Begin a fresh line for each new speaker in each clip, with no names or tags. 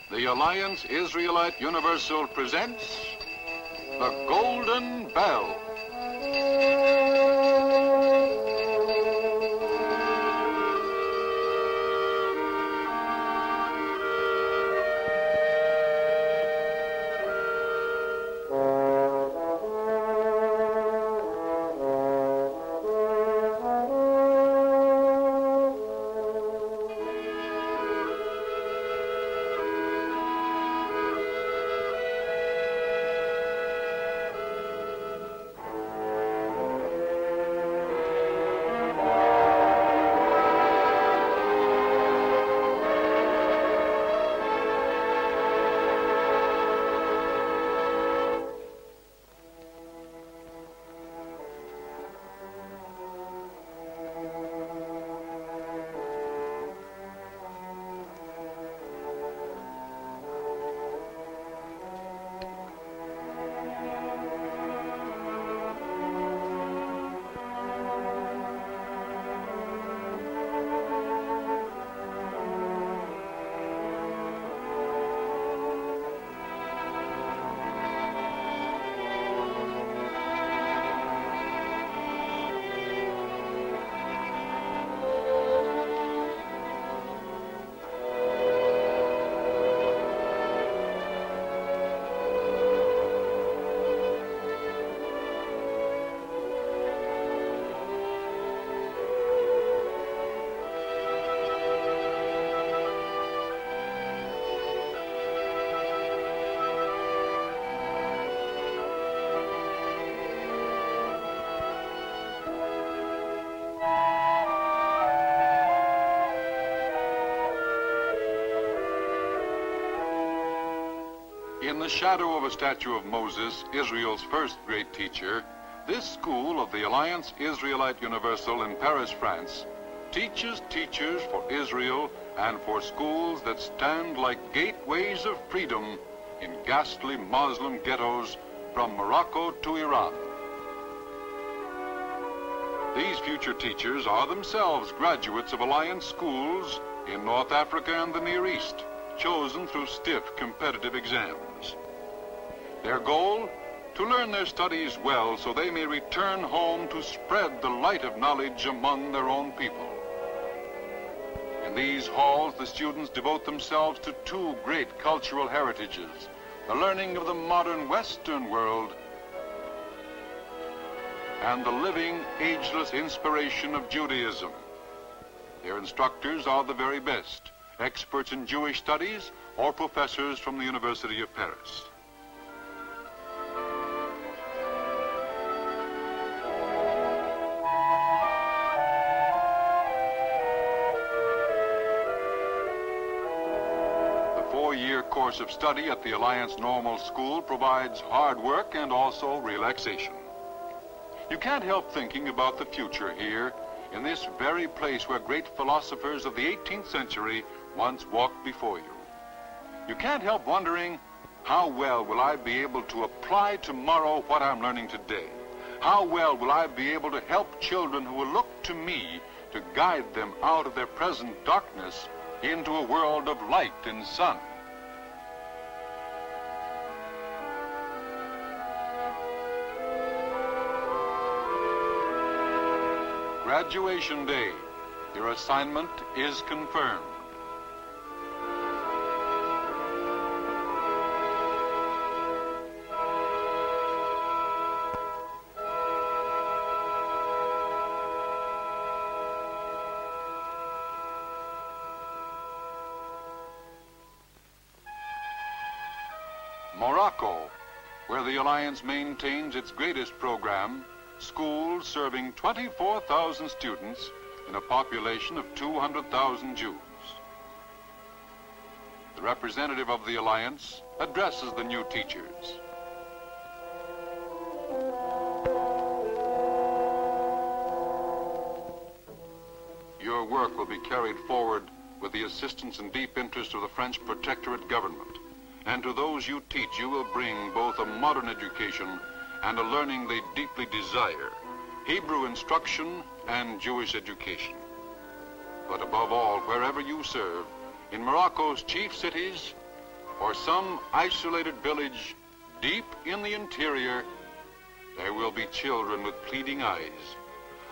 The Alliance Israelite Universal presents The Golden Bell. In the shadow of a statue of Moses, Israel's first great teacher, this school of the Alliance Israelite Universal in Paris, France, teaches teachers for Israel and for schools that stand like gateways of freedom in ghastly Muslim ghettos from Morocco to Iran. These future teachers are themselves graduates of Alliance schools in North Africa and the Near East, chosen through stiff competitive exams. Their goal? To learn their studies well so they may return home to spread the light of knowledge among their own people. In these halls, the students devote themselves to two great cultural heritages, the learning of the modern Western world and the living, ageless inspiration of Judaism. Their instructors are the very best, experts in Jewish studies or professors from the University of Paris. The 4-year course of study at the Alliance Normal School provides hard work and also relaxation. You can't help thinking about the future here, in this very place where great philosophers of the 18th century once walked before you. You can't help wondering, how well will I be able to apply tomorrow what I'm learning today? How well will I be able to help children who will look to me to guide them out of their present darkness into a world of light and sun? Graduation day. Your assignment is confirmed. Morocco, where the Alliance maintains its greatest program, schools serving 24,000 students in a population of 200,000 Jews. The representative of the Alliance addresses the new teachers. Your work will be carried forward with the assistance and deep interest of the French Protectorate government. And to those you teach, you will bring both a modern education and a learning they deeply desire, Hebrew instruction and Jewish education. But above all, wherever you serve, in Morocco's chief cities, or some isolated village deep in the interior, there will be children with pleading eyes,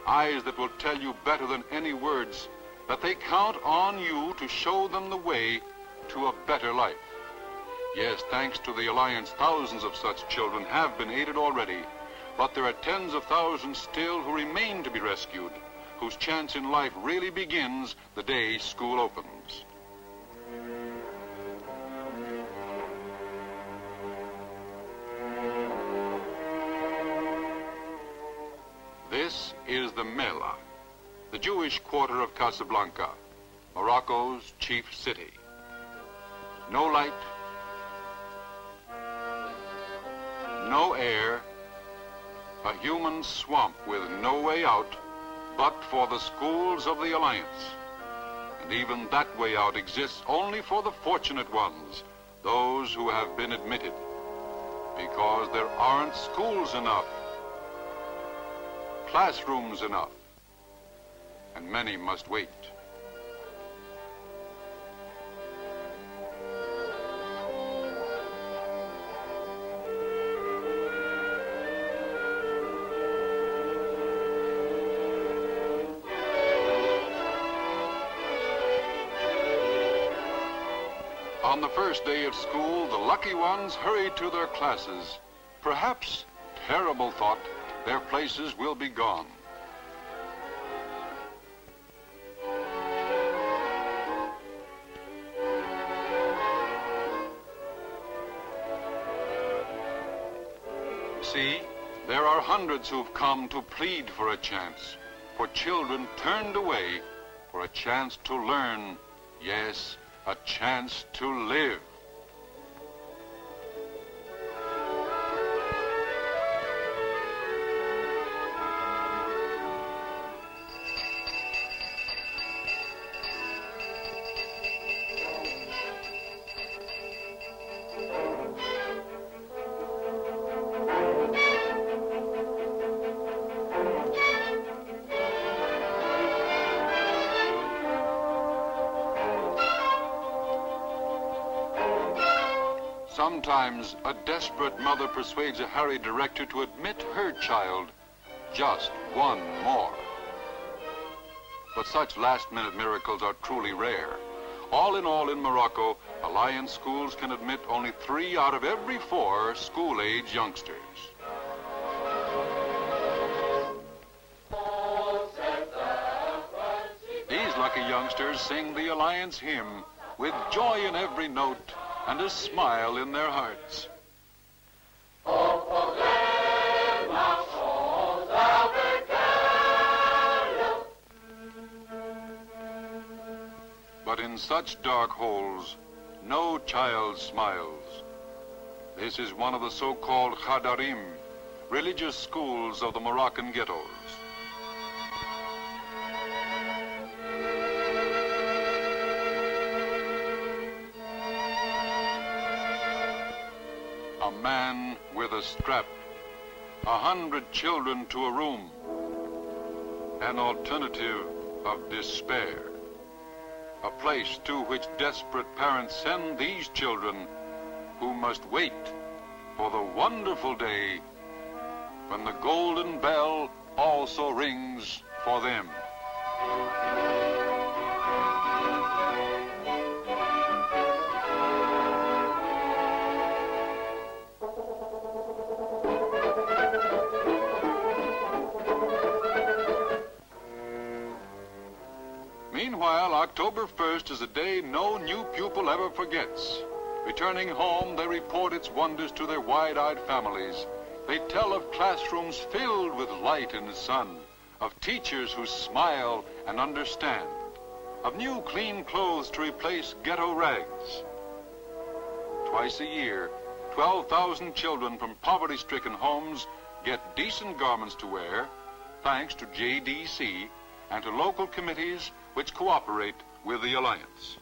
eyes that will tell you better than any words that they count on you to show them the way to a better life. Yes, thanks to the Alliance, thousands of such children have been aided already, but there are tens of thousands still who remain to be rescued, whose chance in life really begins the day school opens. This is the Mela, the Jewish quarter of Casablanca, Morocco's chief city. No light, no air, a human swamp with no way out but for the schools of the Alliance. And even that way out exists only for the fortunate ones, those who have been admitted, because there aren't schools enough, classrooms enough, and many must wait. On the first day of school, the lucky ones hurry to their classes. Perhaps, terrible thought, their places will be gone. See, there are hundreds who've come to plead for a chance, for children turned away, for a chance to learn, yes, a chance to live. Sometimes a desperate mother persuades a harried director to admit her child, just one more. But such last-minute miracles are truly rare. All in Morocco, Alliance schools can admit only 3 out of every 4 school-age youngsters. These lucky youngsters sing the Alliance hymn with joy in every note and a smile in their hearts. But in such dark holes, no child smiles. This is one of the so-called Khadarim, religious schools of the Moroccan ghettos. A man with a strap, 100 children to a room, an alternative of despair, a place to which desperate parents send these children who must wait for the wonderful day when the golden bell also rings for them. Meanwhile, October 1st is a day no new pupil ever forgets. Returning home, they report its wonders to their wide-eyed families. They tell of classrooms filled with light and sun, of teachers who smile and understand, of new clean clothes to replace ghetto rags. Twice a year, 12,000 children from poverty-stricken homes get decent garments to wear, thanks to JDC and to local committees which cooperate with the Alliance.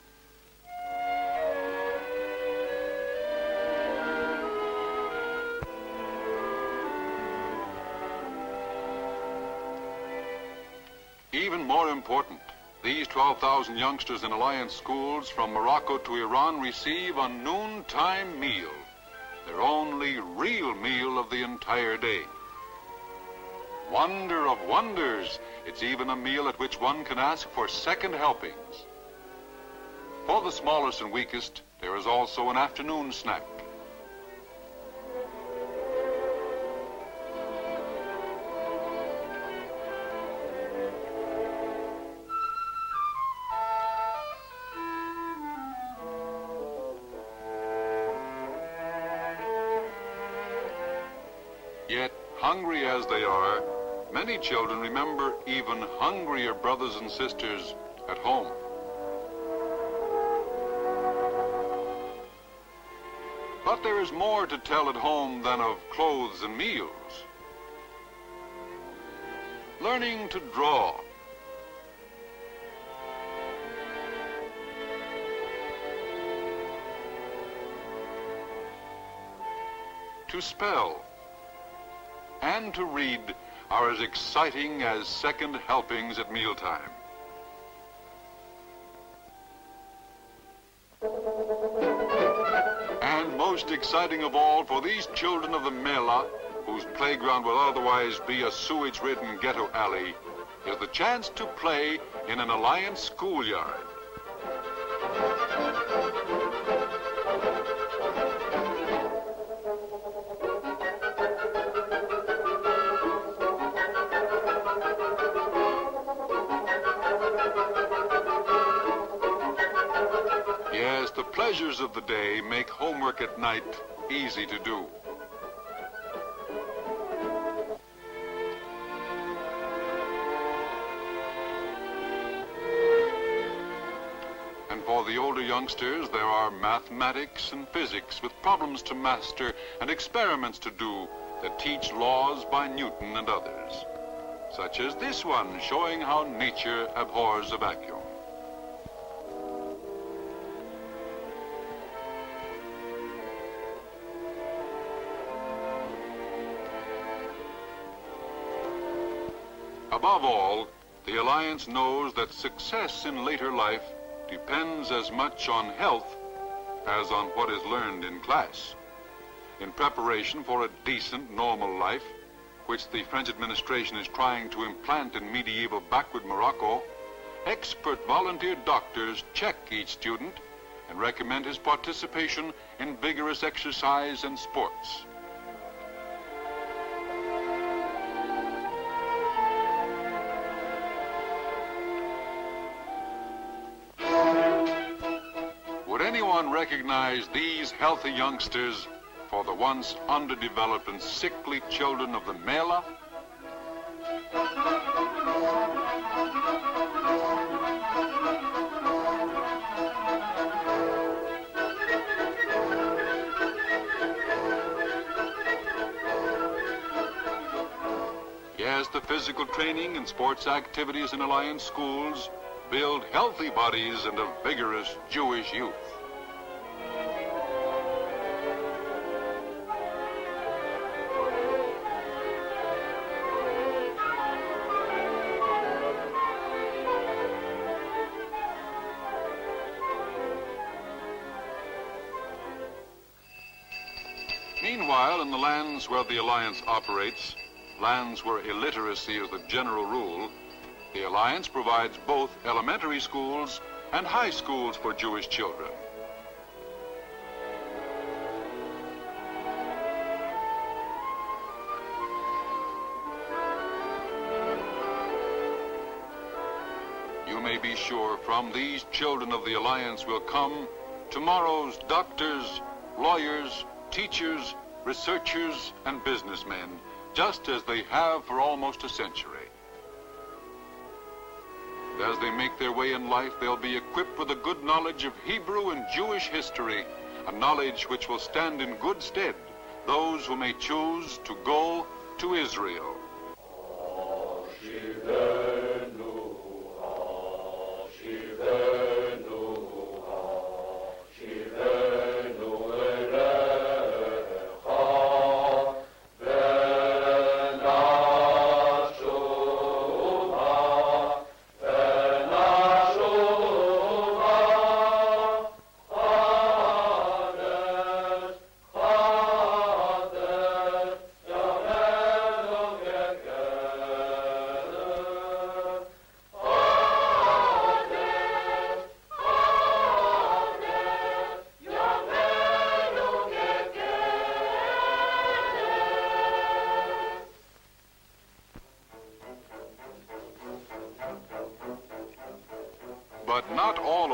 Even more important, These 12,000 youngsters in Alliance schools from Morocco to Iran receive a noontime meal, their only real meal of the entire day. Wonder of wonders, it's even a meal at which one can ask for second helpings. For the smallest and weakest, there is also an afternoon snack. Yet, hungry as they are, many children remember even hungrier brothers and sisters at home. But there is more to tell at home than of clothes and meals. Learning to draw, to spell, and to read are as exciting as second helpings at mealtime. And most exciting of all for these children of the Mela, whose playground will otherwise be a sewage-ridden ghetto alley, is the chance to play in an Alliance schoolyard. Yes, the pleasures of the day make homework at night easy to do. And for the older youngsters, there are mathematics and physics with problems to master and experiments to do that teach laws by Newton and others, such as this one showing how nature abhors a vacuum. Above all, the Alliance knows that success in later life depends as much on health as on what is learned in class. In preparation for a decent, normal life, which the French administration is trying to implant in medieval backward Morocco, expert volunteer doctors check each student and recommend his participation in vigorous exercise and sports. Recognize these healthy youngsters for the once underdeveloped and sickly children of the Mela? Yes, the physical training and sports activities in Alliance schools build healthy bodies and a vigorous Jewish youth. Meanwhile, in the lands where the Alliance operates, lands where illiteracy is the general rule, the Alliance provides both elementary schools and high schools for Jewish children. You may be sure from these children of the Alliance will come tomorrow's doctors, lawyers, teachers, researchers, and businessmen, just as they have for almost a century. As they make their way in life, they'll be equipped with a good knowledge of Hebrew and Jewish history, a knowledge which will stand in good stead those who may choose to go to Israel.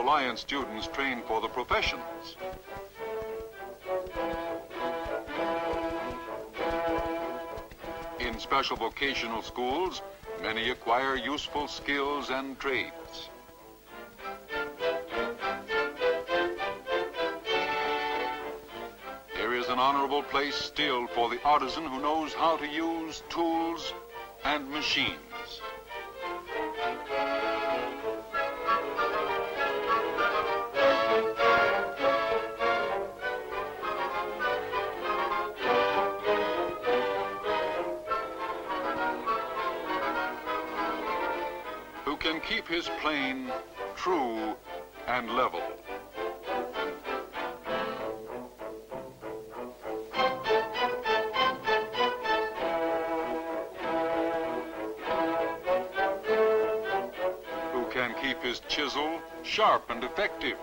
Alliance students train for the professions. In special vocational schools, many acquire useful skills and trades. There is an honorable place still for the artisan who knows how to use tools and machines. Who can keep his plane true and level. Who can keep his chisel sharp and effective.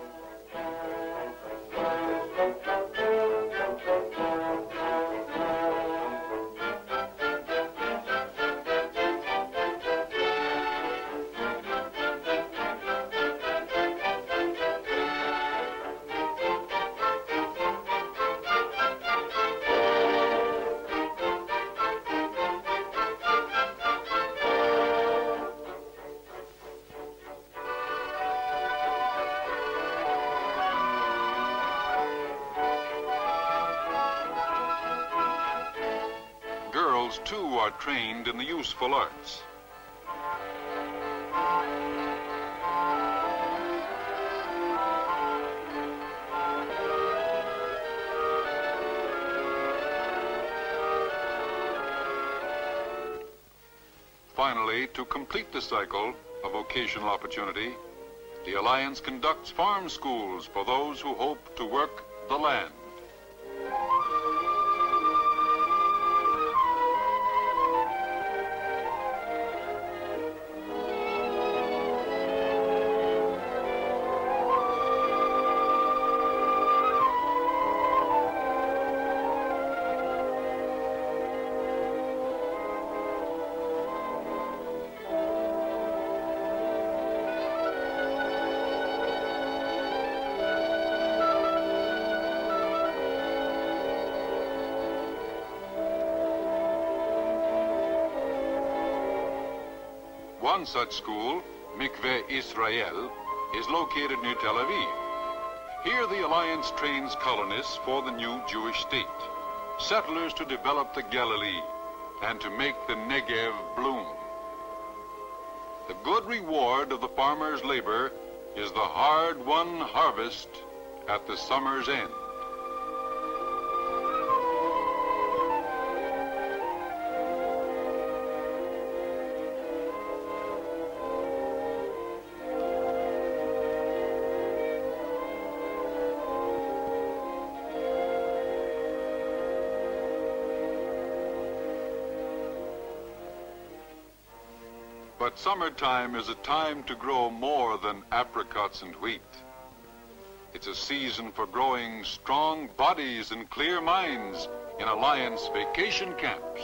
Girls, too, are trained in the useful arts. Finally, to complete the cycle of vocational opportunity, the Alliance conducts farm schools for those who hope to work the land. One such school, Israélite, is located near Tel Aviv. Here the Alliance trains colonists for the new Jewish state, settlers to develop the Galilee and to make the Negev bloom. The good reward of the farmer's labor is the hard-won harvest at the summer's end. But summertime is a time to grow more than apricots and wheat. It's a season for growing strong bodies and clear minds in Alliance vacation camps.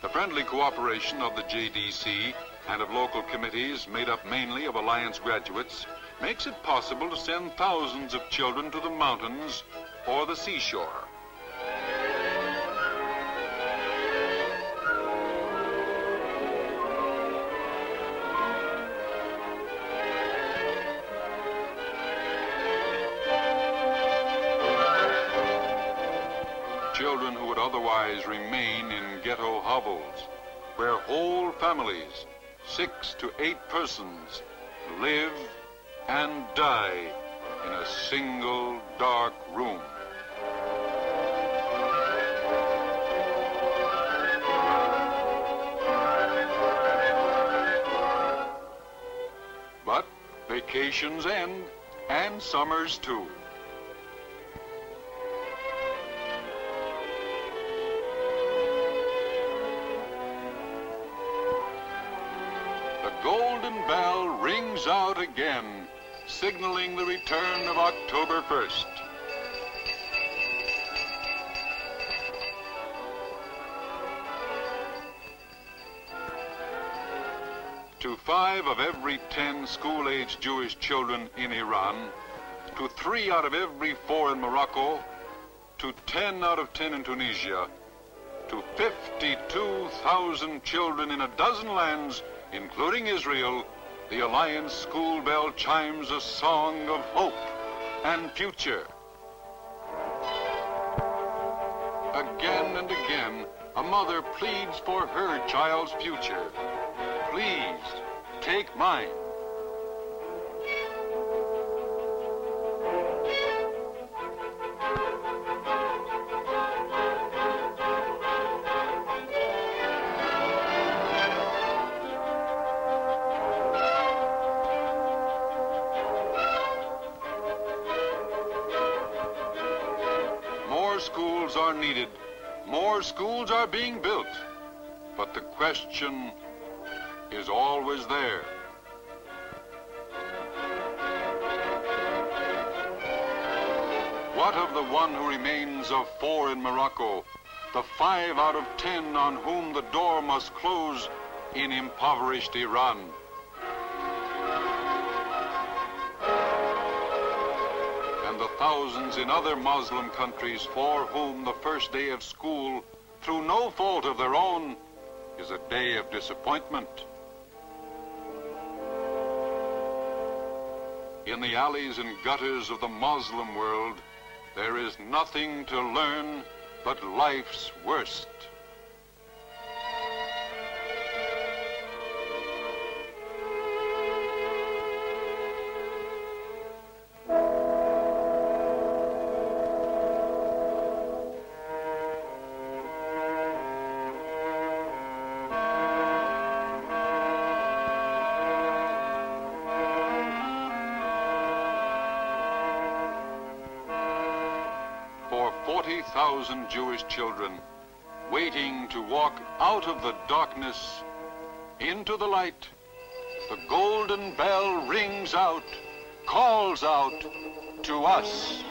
The friendly cooperation of the JDC and of local committees made up mainly of Alliance graduates makes it possible to send thousands of children to the mountains or the seashore. Children who would otherwise remain in ghetto hovels, where whole families, 6 to 8 persons, live and die in a single dark room. But vacations end, and summers too. The golden bell rings out again, signaling the return of October 1st. To 5 of every 10 school-age Jewish children in Iran, to 3 out of every 4 in Morocco, to 10 out of 10 in Tunisia, to 52,000 children in a dozen lands, including Israel, the Alliance school bell chimes a song of hope and future. Again and again, a mother pleads for her child's future. Please, take mine. More schools are needed. More schools are being built. But the question is always there. What of the one who remains of 4 in Morocco, the 5 out of 10 on whom the door must close in impoverished Iran? And the thousands in other Muslim countries for whom the first day of school, through no fault of their own, is a day of disappointment. In the alleys and gutters of the Muslim world, there is nothing to learn but life's worst. For 40,000 Jewish children waiting to walk out of the darkness into the light, the golden bell rings out, calls out to us.